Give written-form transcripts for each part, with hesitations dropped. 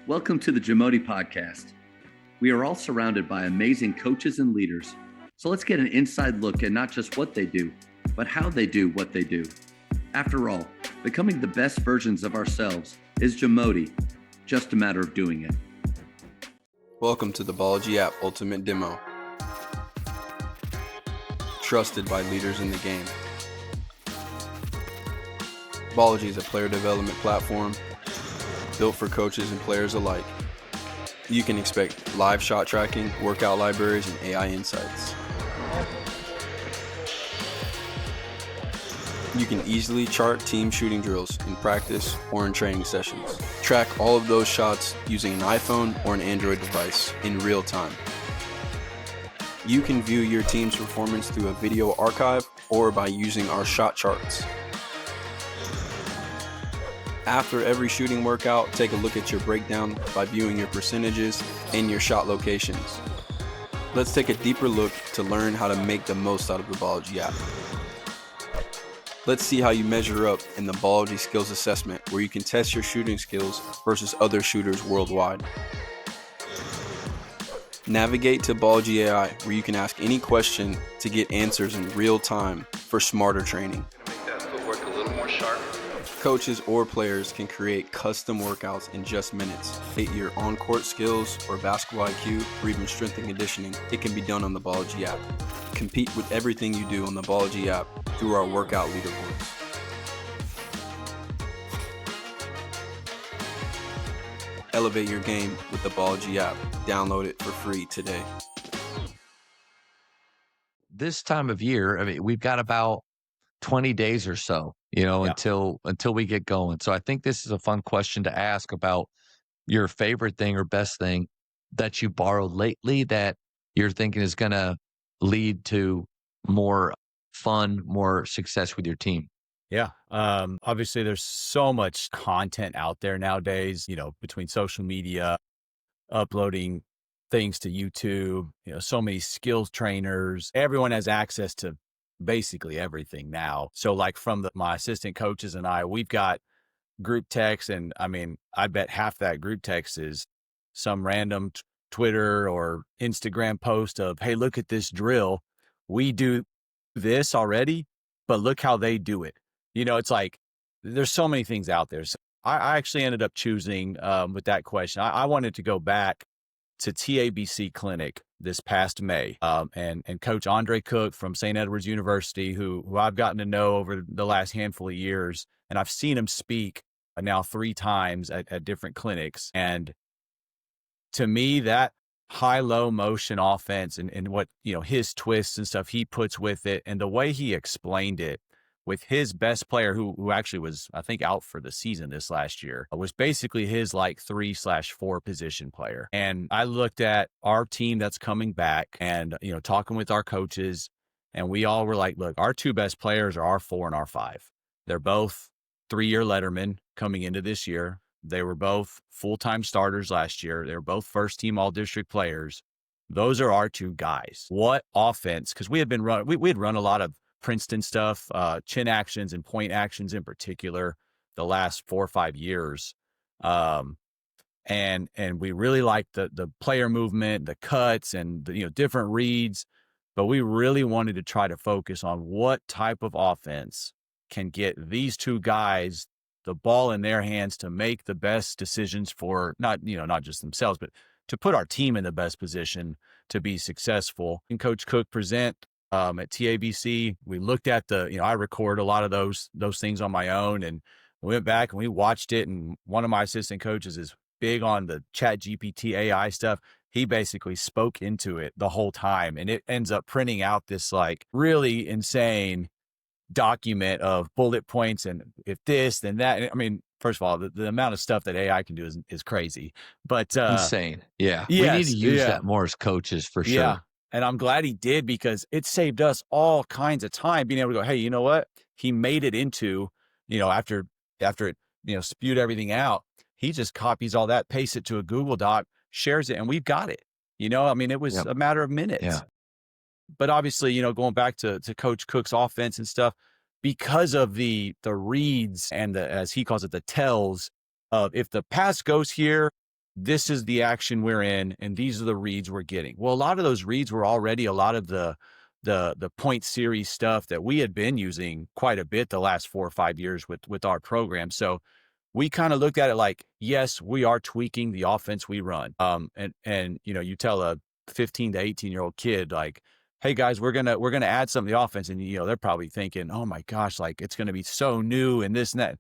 Welcome to the JAMODI Podcast. We are all surrounded by amazing coaches and leaders. So let's get an inside look at not just what they do, but how they do what they do. After all, becoming the best versions of ourselves is JAMODI, just a matter of doing it. Welcome to the Ballology app Ultimate Demo. Trusted by leaders in the game. Ballology is a player development platform built for coaches and players alike. You can expect live shot tracking, workout libraries, and AI insights. You can easily chart team shooting drills in practice or in training sessions. Track all of those shots using an iPhone or an Android device in real time. You can view your team's performance through a video archive or by using our shot charts. After every shooting workout, take a look at your breakdown by viewing your percentages and your shot locations. Let's take a deeper look to learn how to make the most out of the Ballology app. Let's see how you measure up in the Ballology Skills Assessment, where you can test your shooting skills versus other shooters worldwide. Navigate to Ballology AI, where you can ask any question to get answers in real time for smarter training. Make that footwork a little more sharp. Coaches or players can create custom workouts in just minutes. Hit your on-court skills or basketball IQ or even strength and conditioning. It can be done on the Ballology app. Compete with everything you do on the Ballology app through our workout leaderboards. Elevate your game with the Ballology app. Download it for free today. This time of year, I mean, we've got about 20 days or so, until we get going. So I think this is a fun question to ask about your favorite thing or best thing that you borrowed lately that you're thinking is going to lead to more fun, more success with your team. Yeah. Obviously there's so much content out there nowadays, between social media, uploading things to YouTube, so many skills trainers, everyone has access to basically everything now. So like from my assistant coaches and we've got group text, and I bet half that group text is some random Twitter or Instagram post of, hey, look at this drill. We do this already, but look how they do it. It's like, there's so many things out there. So I actually ended up choosing with that question. I wanted to go back to TABC Clinic this past May. And Coach Andre Cook from St. Edward's University, who I've gotten to know over the last handful of years. And I've seen him speak now 3 times at different clinics. And to me, that high-low motion offense and what, his twists and stuff he puts with it, and the way he explained it with his best player, who actually was, I think, out for the season this last year, was basically his 3/4 position player. And I looked at our team that's coming back and, talking with our coaches, and we all were like, look, our 2 best players are our 4 and our 5. They're both 3-year lettermen coming into this year. They were both full-time starters last year. They were both first-team all-district players. Those are our 2 guys. What offense? Because we had run a lot of Princeton stuff, chin actions and point actions in particular, the last 4 or 5 years. And we really liked the player movement, the cuts, and the, different reads, but we really wanted to try to focus on what type of offense can get these 2 guys the ball in their hands to make the best decisions for not just themselves, but to put our team in the best position to be successful. And Coach Cook present at TABC, we looked at I record a lot of those things on my own, and we went back and we watched it. And one of my assistant coaches is big on the ChatGPT AI stuff. He basically spoke into it the whole time, and it ends up printing out this really insane document of bullet points, and if this, then that. First of all, the amount of stuff that AI can do is crazy, but insane. Yeah. Yes, we need to use that more as coaches for sure. Yeah. And I'm glad he did, because it saved us all kinds of time being able to go, hey, you know what? He made it into, after it, spewed everything out, he just copies all that, pastes it to a Google Doc, shares it, and we've got it. It was a matter of minutes. Yeah. But obviously, going back to Coach Cook's offense and stuff, because of the reads and as he calls it, the tells of, if the pass goes here, this is the action we're in, and these are the reads we're getting. Well, a lot of those reads were already a lot of the point series stuff that we had been using quite a bit the last 4 or 5 years with our program. So we kind of looked at it like, yes, we are tweaking the offense we run. And you tell a 15 to 18-year-old kid, like, hey guys, we're gonna add something to the offense, and they're probably thinking, oh my gosh, like it's gonna be so new and this and that.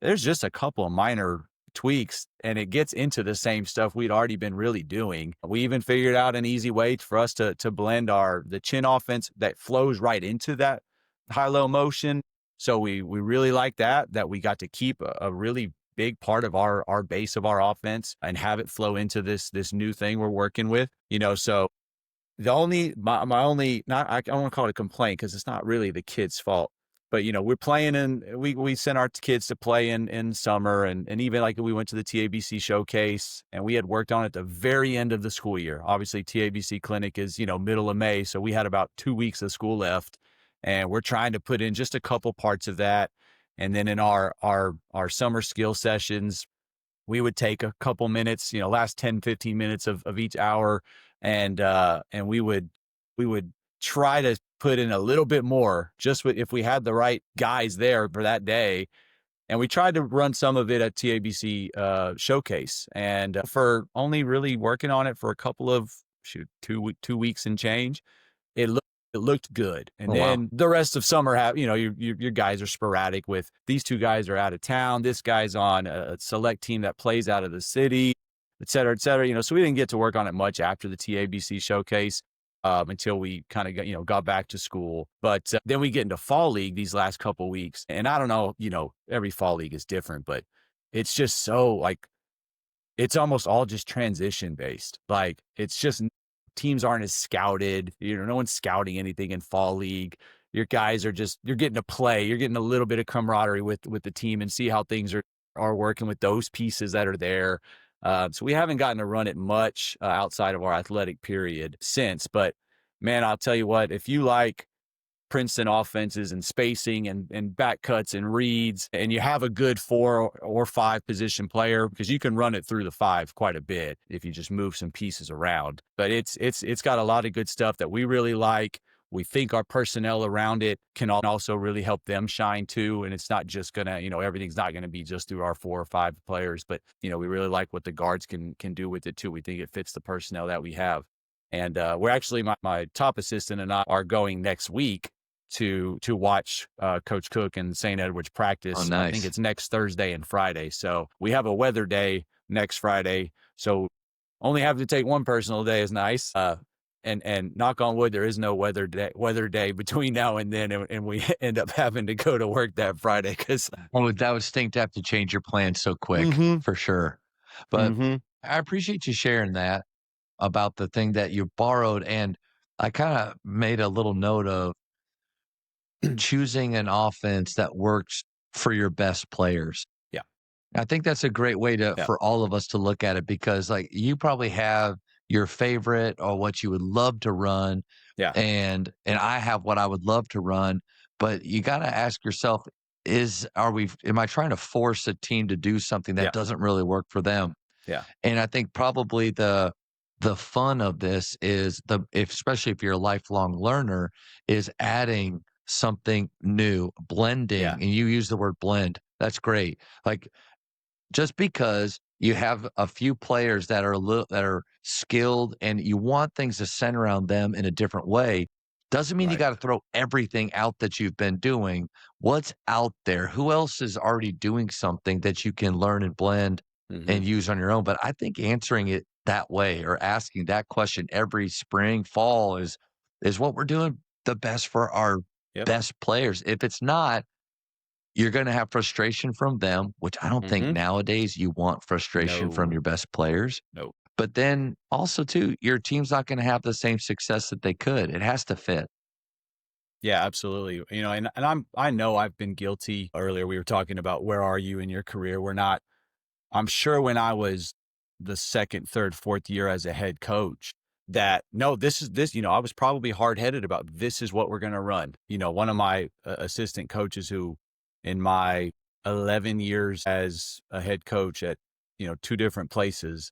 There's just a couple of minor tweaks, and it gets into the same stuff we'd already been really doing. We even figured out an easy way for us to blend the chin offense that flows right into that high-low motion. So we really like that we got to keep a really big part of our base of our offense and have it flow into this new thing we're working with. So the only my only, not, I don't want to call it a complaint because it's not really the kids' fault, but we're playing in, we sent our kids to play in summer, and even like we went to the TABC showcase, and we had worked on it at the very end of the school year. Obviously TABC clinic is middle of May, so we had about 2 weeks of school left, and we're trying to put in just a couple parts of that. And then in our summer skill sessions, we would take a couple minutes, last 10, 15 minutes of each hour. And we would try to put in a little bit more just if we had the right guys there for that day. And we tried to run some of it at TABC showcase, and for only really working on it for a couple of 2 weeks and change, it looked good. And then the rest of summer, your guys are sporadic with, these two guys are out of town, this guy's on a select team that plays out of the city, et cetera, et cetera. So we didn't get to work on it much after the TABC showcase until we kind of got back to school. But then we get into fall league these last couple weeks. And I don't know, every fall league is different, but it's just so like, it's almost all just transition based. Like it's just, teams aren't as scouted. No one's scouting anything in fall league. Your guys are just, you're getting to play. You're getting a little bit of camaraderie with the team and see how things are working with those pieces that are there. So we haven't gotten to run it much outside of our athletic period since. But man, I'll tell you what, if you like Princeton offenses and spacing and back cuts and reads, and you have a good 4 or 5 position player, because you can run it through the 5 quite a bit if you just move some pieces around. But it's got a lot of good stuff that we really like. We think our personnel around it can also really help them shine too. And it's not just gonna, everything's not gonna be just through our 4 or 5 players, but we really like what the guards can do with it too. We think it fits the personnel that we have. And we're actually, my top assistant and I are going next week to watch Coach Cook and St. Edward's practice. Oh, nice. I think it's next Thursday and Friday. So we have a weather day next Friday. So only have to take one personal day is nice. And knock on wood, there is no weather day between now and then, and we end up having to go to work that Friday because that would stink to have to change your plan so quick, for sure. But I appreciate you sharing that about the thing that you borrowed, and I kind of made a little note of choosing an offense that works for your best players. Yeah. I think that's a great way for all of us to look at it, because like you probably have your favorite or what you would love to run. Yeah. And I have what I would love to run, but you got to ask yourself, am I trying to force a team to do something that doesn't really work for them? Yeah. And I think probably the fun of this is especially if you're a lifelong learner, is adding something new, blending. And you use the word blend. That's great. Like just because you have a few players that are skilled and you want things to center around them in a different way, doesn't mean you got to throw everything out that you've been doing. What's out there? Who else is already doing something that you can learn and blend and use on your own? But I think answering it that way, or asking that question every spring, fall, is what we're doing the best for our best players. If it's not, you're going to have frustration from them, which I don't think nowadays you want frustration from your best players. No. But then also too, your team's not going to have the same success that they could. It has to fit. Yeah, absolutely. And I know I've been guilty. Earlier we were talking about where are you in your career? I'm sure when I was the second, third, fourth year as a head coach, that I was probably hard-headed about, this is what we're going to run. One of my assistant coaches who, in my 11 years as a head coach at, 2 different places,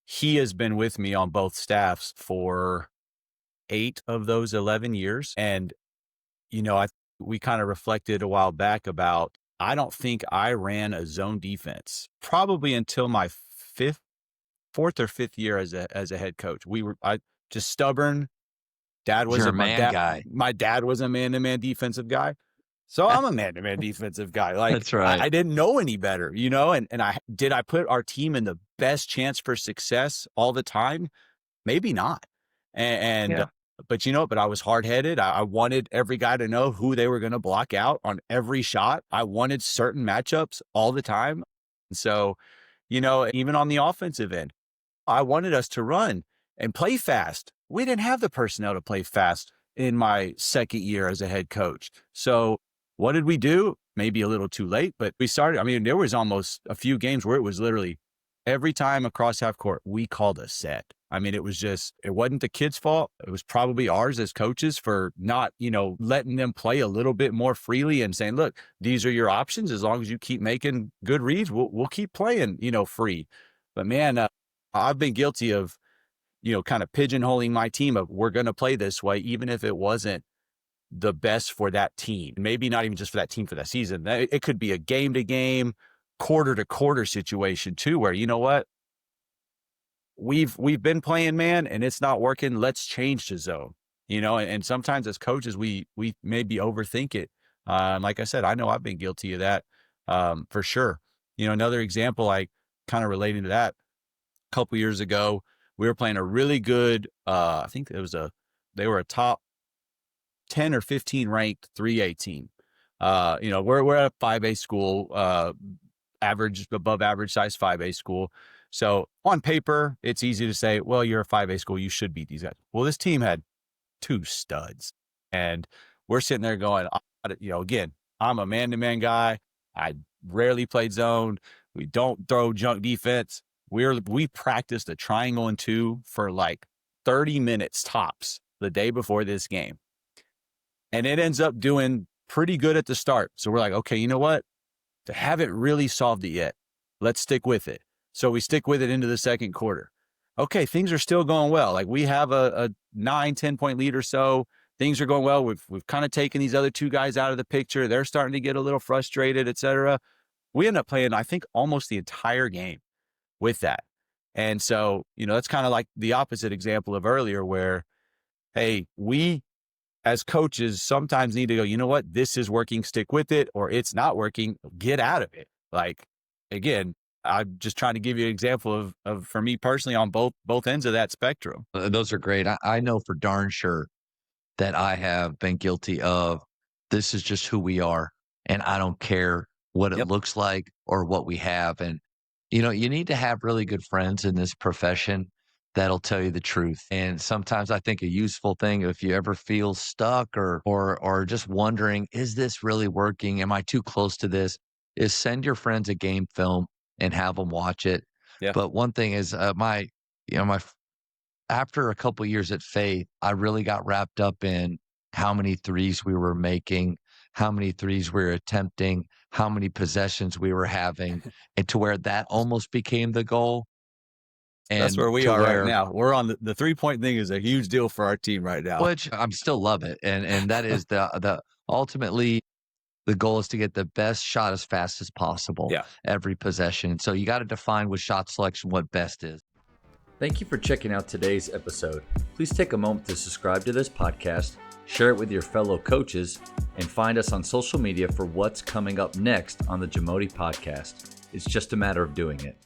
he has been with me on both staffs for 8 of those 11 years. And, we kind of reflected a while back about, I don't think I ran a zone defense probably until my fourth or fifth year as a head coach. I just stubborn. Dad was You're a man guy. My dad was a man-to-man defensive guy. So I'm a man-to-man defensive guy. Like, that's right. I didn't know any better, and I put our team in the best chance for success all the time? Maybe not. But I was hard-headed. I wanted every guy to know who they were going to block out on every shot. I wanted certain matchups all the time. And so, even on the offensive end, I wanted us to run and play fast. We didn't have the personnel to play fast in my second year as a head coach. So what did we do? Maybe a little too late, but we started. I mean, there was almost a few games where it was literally every time across half court, we called a set. I mean, it wasn't the kids' fault. It was probably ours as coaches for not, letting them play a little bit more freely and saying, look, these are your options. As long as you keep making good reads, we'll keep playing, free. But man, I've been guilty of, kind of pigeonholing my team of, we're going to play this way, even if it wasn't the best for that team. Maybe not even just for that team for that season. It could be a game to game, quarter to quarter situation too, where, you know what? We've been playing man and it's not working. Let's change to zone, and sometimes as coaches, we maybe overthink it. Like I said, I know I've been guilty of that, for sure. Another example, like kind of relating to that, a couple years ago, we were playing a really good, I think they were a top 10 or 15 ranked 3A team. We're at a 5A school, above average size 5A school. So on paper, it's easy to say, well, you're a 5A school, you should beat these guys. Well, this team had 2 studs, and we're sitting there going, again, I'm a man-to-man guy. I rarely played zone. We don't throw junk defense. We practiced a triangle and 2 for like 30 minutes tops the day before this game. And it ends up doing pretty good at the start. So we're like, okay, you know what? They haven't really solved it yet. Let's stick with it. So we stick with it into the second quarter. Okay, things are still going well. Like, we have a 9-10 point lead or so. Things are going well. We've kind of taken these other 2 guys out of the picture. They're starting to get a little frustrated, et cetera. We end up playing, I think, almost the entire game with that. And so, that's kind of like the opposite example of earlier where, hey, we as coaches sometimes need to go, you know what, this is working, stick with it, or it's not working, get out of it. Like, again, I'm just trying to give you an example of for me personally on both ends of that spectrum. Those are great. I know for darn sure that I have been guilty of, this is just who we are, and I don't care what it looks like or what we have. And, you need to have really good friends in this profession that'll tell you the truth. And sometimes I think a useful thing, if you ever feel stuck or just wondering, is this really working? Am I too close to this? Is send your friends a game film and have them watch it. Yeah. But one thing is after a couple years at Faith, I really got wrapped up in how many threes we were making, how many threes we were attempting, how many possessions we were having, and to where that almost became the goal. And that's where we are right now. We're on the 3-point thing is a huge deal for our team right now. Which I still love it. And that is the ultimately the goal is to get the best shot as fast as possible every possession. So you got to define with shot selection what best is. Thank you for checking out today's episode. Please take a moment to subscribe to this podcast, share it with your fellow coaches, and find us on social media for what's coming up next on the JAMODI Podcast. It's just a matter of doing it.